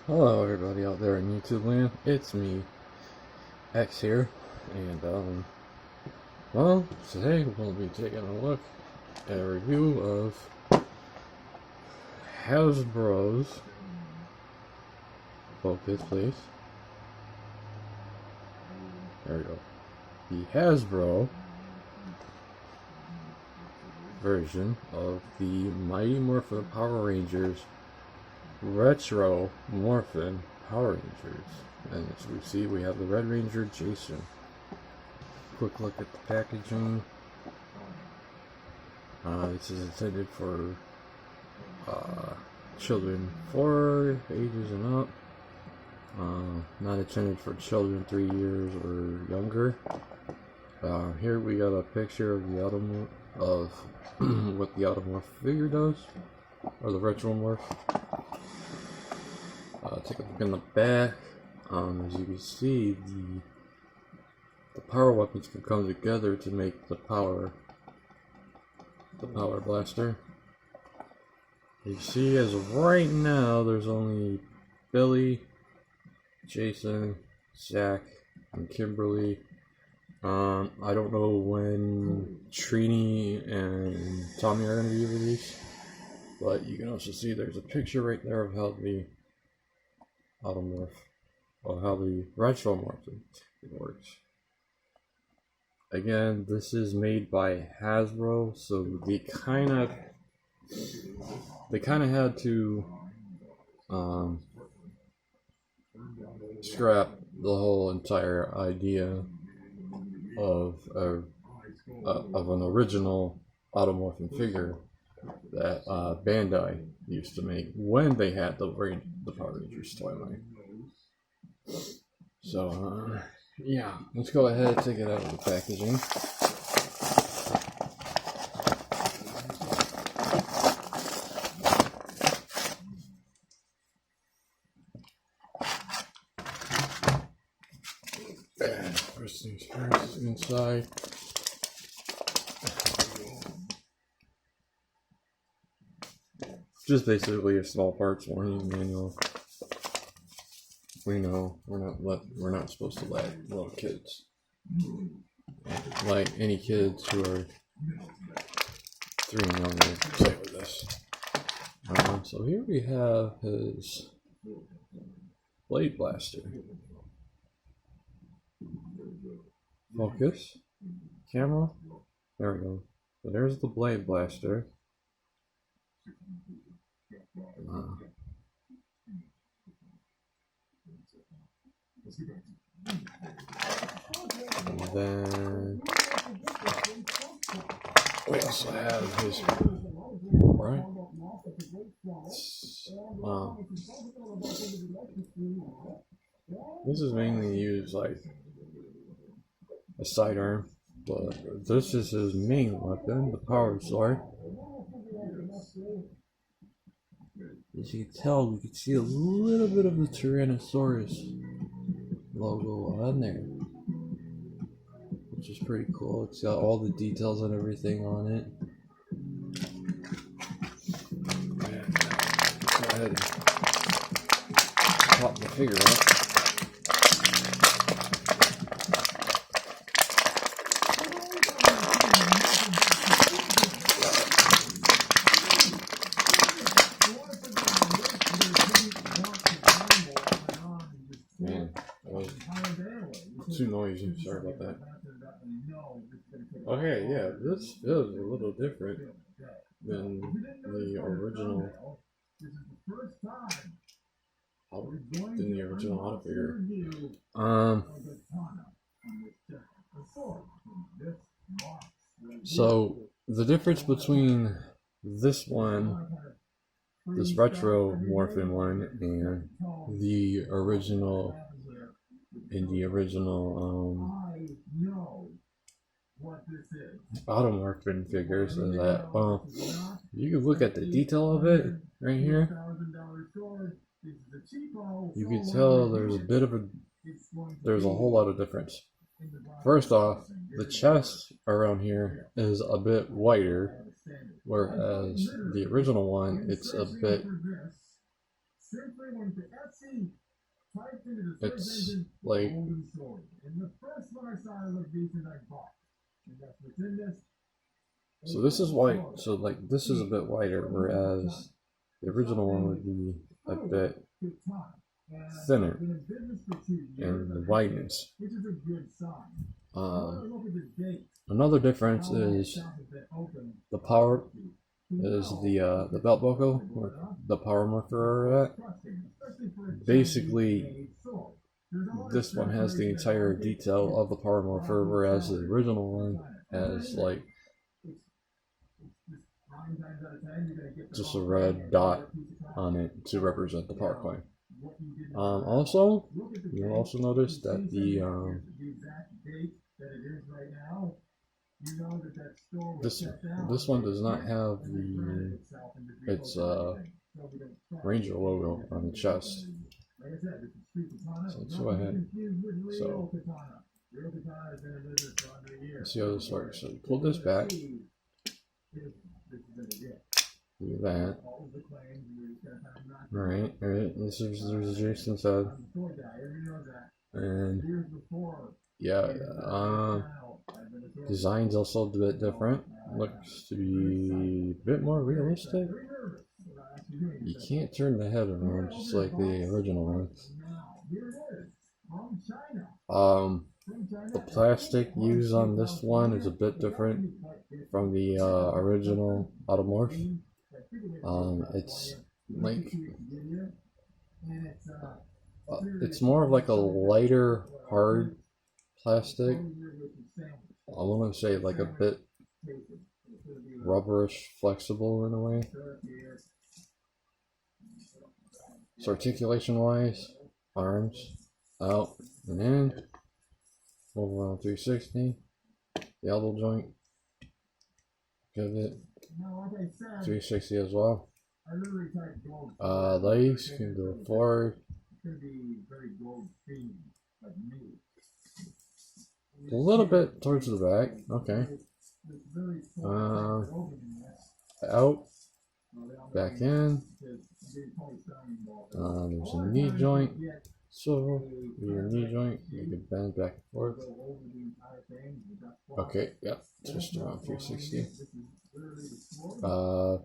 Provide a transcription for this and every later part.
Hello everybody out there in YouTube land, it's me, X here, and well, today we'll be taking a look at a review of Hasbro's, focus please, there we go, the Hasbro version of the Mighty Morphin Power Rangers Retro-Morphing Power Rangers. And as we see, we have the Red Ranger Jason. Quick look at the packaging. This is intended for children 4 ages and up. Not intended for children 3 years or younger. Here we got a picture of the of what the Automorph figure does, or the Retro-Morph. Take a look in the back. As you can see, the power weapons can come together to make the power blaster. You see, as of right now, there's only Billy, Jason, Zach, and Kimberly. I don't know when Trini and Tommy are going to be released, but you can also see there's a picture right there of how the Automorph, or how the Retro-Morphing works. Again, this is made by Hasbro, so they kind of had to scrap the whole entire idea of an original Automorphing figure that Bandai used to make when they had the Power Rangers toy line. So yeah, let's go ahead and take it out of the packaging. First things first, inside. Just basically a small parts warning manual. We know we're not supposed to let little kids, like any kids who are 3 and younger, play with this. So here we have his blade blaster. Focus, camera. There we go. So there's the blade blaster. And then we also have his right. This is mainly used like a sidearm, but this is his main weapon, the power sword. As you can tell, we can see a little bit of the Tyrannosaurus logo on there, which is pretty cool. It's got all the details and everything on it. Go ahead and pop the figure up. Man, that was too noisy. Sorry about that. Okay, yeah, this feels a little different than the original. Auto figure. So the difference between this one, this Retro-Morphing one, and the original, Automorphing figures is that you can look at the detail of it right here. You can tell there's a whole lot of difference. First off, the chest around here is a bit wider, whereas the original one, it's a bit It's like, so this is white, so like this is a bit wider, whereas the original one would be a bit thinner in the whiteness. Another difference is the power is the belt buckle where the power marker are at. Basically, this one has the entire detail of the power morpher, whereas the original one has like just a red dot on it to represent the power coin. Also, you'll also notice that the this one does not have its Ranger logo on the chest. So let's go ahead. So let's see how this works. So you pull this back. Do that. Alright, this is there's Jason's head. And yeah, design's also a bit different. Looks to be a bit more realistic. You can't turn the head around just like the original ones. The plastic used on this one is a bit different from the original Automorph. It's like it's more of like a lighter, hard plastic. I want to say like a bit rubberish, flexible in a way. So articulation wise, arms out and in, over around 360, the elbow joint, pivot, 360 as well. Legs can go forward, a little bit towards the back, okay. Out, back in. There's a knee joint, so your knee joint, you can bend back and forth. Okay, yeah, just around 360.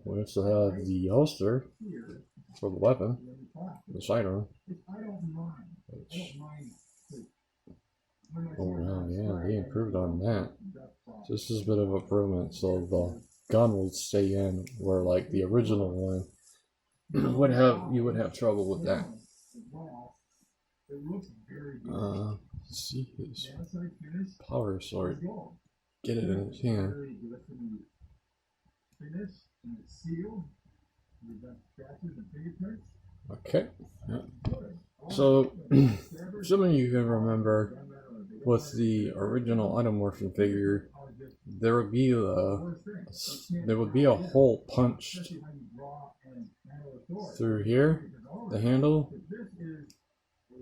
We also have the holster for the weapon, the sidearm. Oh wow, yeah, they improved on that. So this is a bit of an improvement, so the gun will stay in, where like the original one you would have trouble with that. Let's see his power sword. Get it in his hand. Okay. Yeah. So some of you can remember with the original Automorphing figure, there would be a hole punched through here, the handle,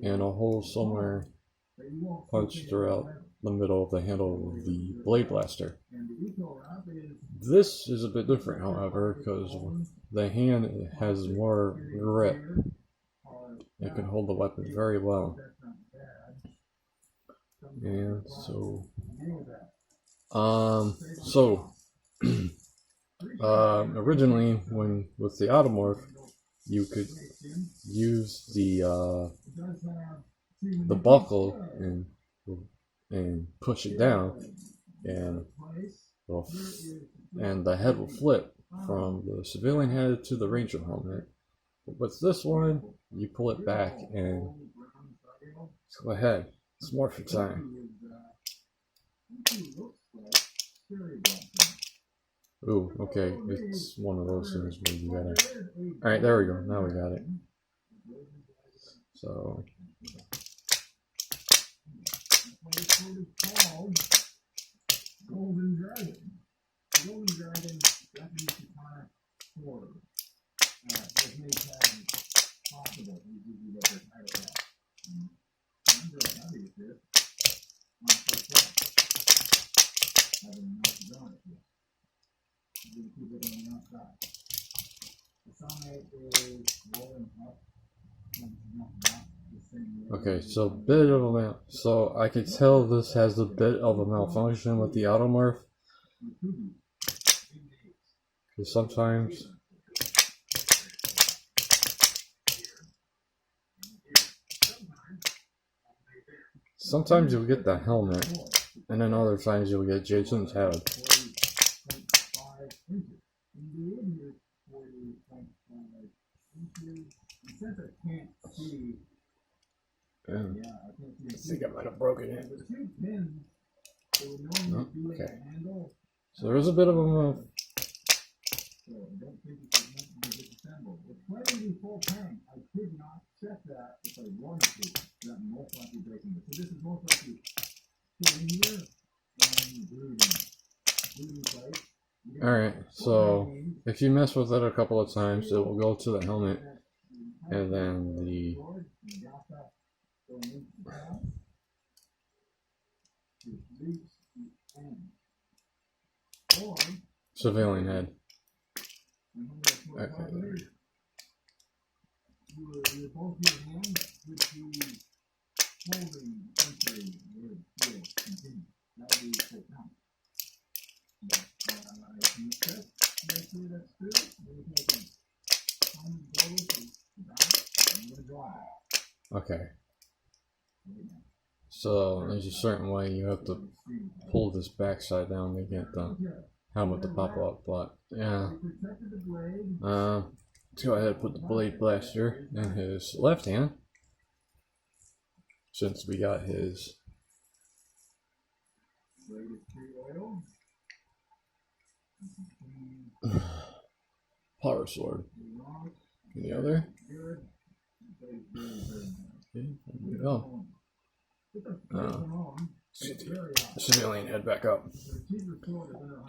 and a hole somewhere punched throughout the middle of the handle of the blade blaster. This is a bit different, however, because the hand has more grip. It can hold the weapon very well. And so originally, when with the Automorph, you could use the buckle and push it down, and the head will flip from the civilian head to the Ranger helmet. But with this one, you pull it back and go ahead. It's morphin' time. Ooh, okay, it's one of those things where you gotta... Alright, there we go, now we got it. So... Golden Dragon. Golden Dragon, Japanese Katana Sword. Has made time possible to give you what their title has. I'm really happy with this. My first one. I haven't knocked on it yet. I'm going to keep it on the outside. The summit is rolling up Okay, so bit of a so I could tell this has a bit of a malfunction with the automorph. Because sometimes you'll get the helmet, and then other times you'll get Jason's head. I think I might have broken it. Oh, okay. So there is a bit of a move. Alright, so if you mess with it a couple of times, it will go to the helmet, and then the civilian head. Okay. Okay. So there's a certain way you have to pull this backside down to get the helmet to pop up, but yeah. Let's go ahead and put the blade blaster in his left hand, since we got his power sword in the other. Okay, there we go. Civilian head back up.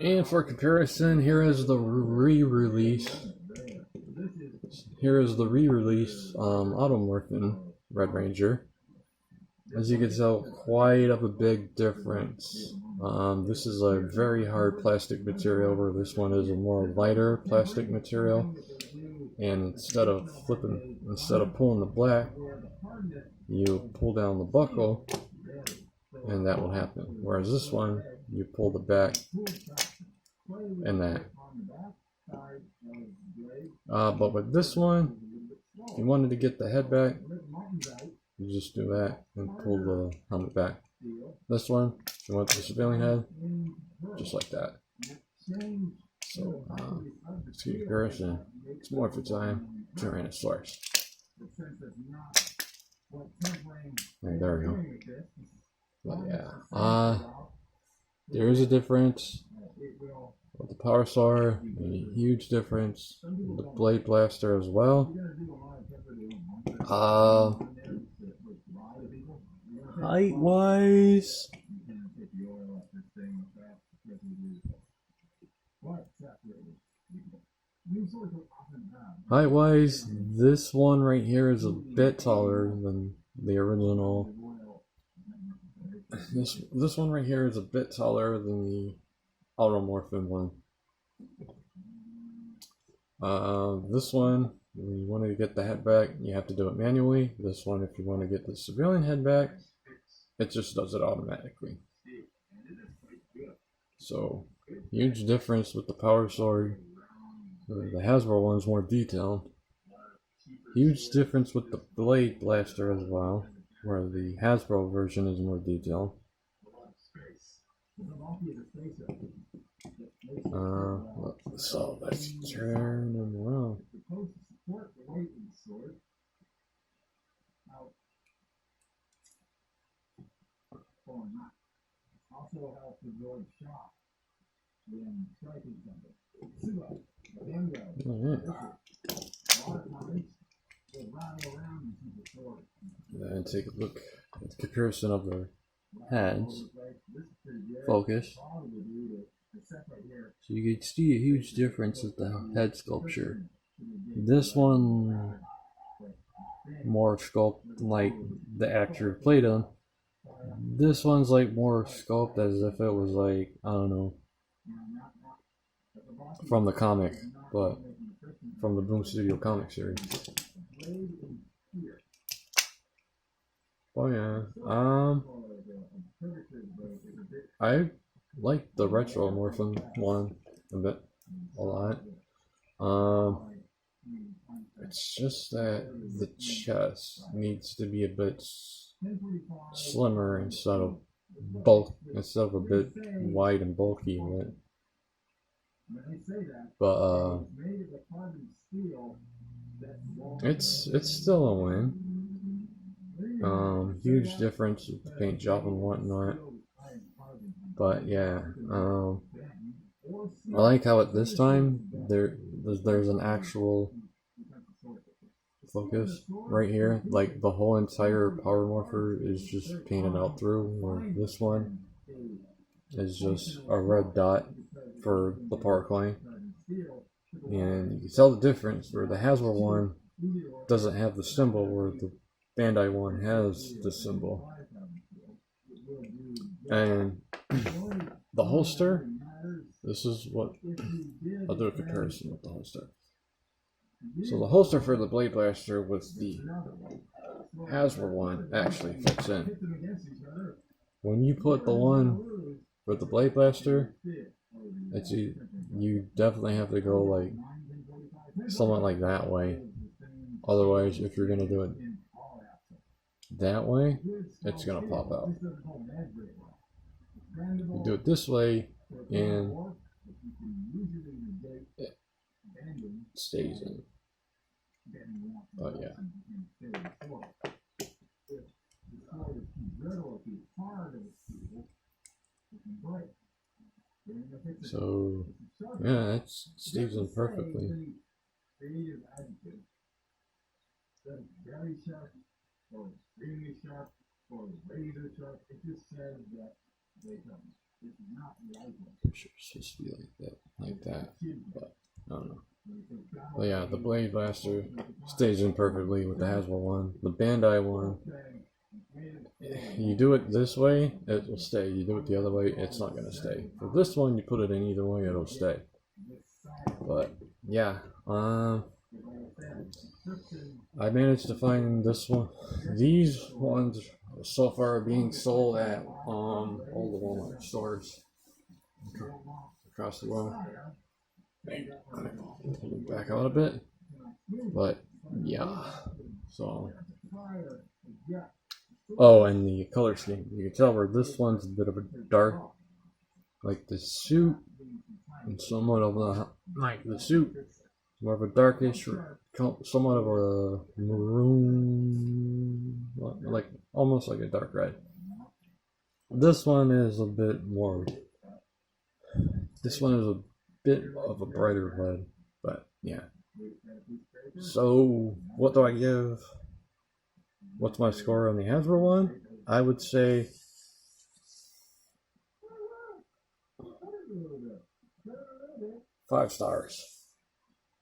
And for comparison, here is the re-release. Here is the re-release Automorphin Red Ranger. As you can tell, quite of a big difference. This is a very hard plastic material, where this one is a more lighter plastic material. And instead of pulling the black, you pull down the buckle, and that will happen. Whereas this one, you pull the back, and that. But with this one, if you wanted to get the head back, you just do that and pull the helmet back. This one, if you want the civilian head, just like that. So, let's get comparison. It's more for time. Tyrannosaurus. And there we go. But yeah, there is a difference with the power sword, a huge difference with the blade blaster as well. Height wise, this one right here is a bit taller than the original. This one right here is a bit taller than the Automorphin one. This one, when you want to get the head back, you have to do it manually. This one, if you want to get the civilian head back, it just does it automatically. So, huge difference with the power sword. The Hasbro one is more detailed. Huge difference with the blade blaster as well, where the Hasbro version is more detailed. So let's turn them around. And take a look at the comparison of their heads. Focus. So you can see a huge difference with the head sculpture. This one more sculpt like the actor who played him. This one's like more sculpt as if it was like, I don't know, from the comic, but from the Boom Studio comic series. Oh yeah. I like the Retro-Morphing one a lot. It's just that the chest needs to be a bit slimmer instead of a bit wide and bulky with it. But it's still a win. Huge difference with the paint job and whatnot. But yeah, I like how at this time there's an actual focus right here. Like the whole entire power morpher is just painted out through, where this one is just a red dot for the power coin. And you can tell the difference where the Hasbro one doesn't have the symbol, where the Bandai one has the symbol. And the holster, this is what I'll do a comparison with the holster. So the holster for the Blade Blaster with the Hasbro one actually fits in. When you put the one with the Blade Blaster, you definitely have to go like somewhat like that way. Otherwise, if you're gonna do it that way, it's gonna pop out. You do it this way, and it stays in. But yeah. So yeah, it stays in perfectly. I'm sure it's supposed to be like that, but I don't know. But yeah, the Blade Blaster stays in perfectly with the Hasbro one. The Bandai one, you do it this way, it will stay. You do it the other way, it's not going to stay. For this one, you put it in either way, it'll stay. But yeah, I managed to find this one. These ones so far are being sold at all the Walmart stores across the world. Back out a bit, but yeah. So, oh, and the color scheme. You can tell where this one's a bit of a dark, like the suit, and somewhat of the suit, more of a darkish, somewhat of a maroon, like almost like a dark red. This one is a bit more. This one is a bit of a brighter red, but yeah. So, what do I give? What's my score on the Hasbro one? I would say 5 stars.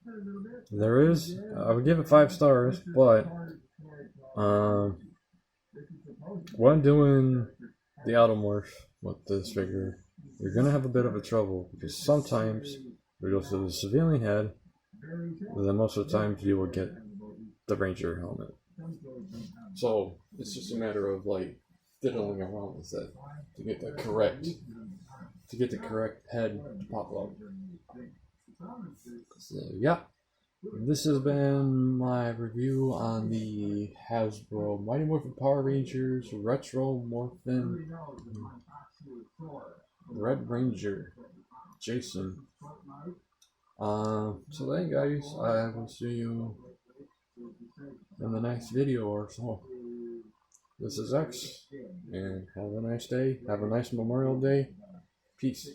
I would give it 5 stars, but when doing the Automorph with this figure, you're gonna have a bit of a trouble, because sometimes we go to the civilian head, and then most of the times you will get the Ranger helmet. So it's just a matter of like fiddling around with it to get the correct head to pop up. So yeah, this has been my review on the Hasbro Mighty Morphin Power Rangers Retro-Morphing Red Ranger Jason. So then guys, I will see you in the next video or so. This is X, and have a nice day. Have a nice Memorial Day. Peace.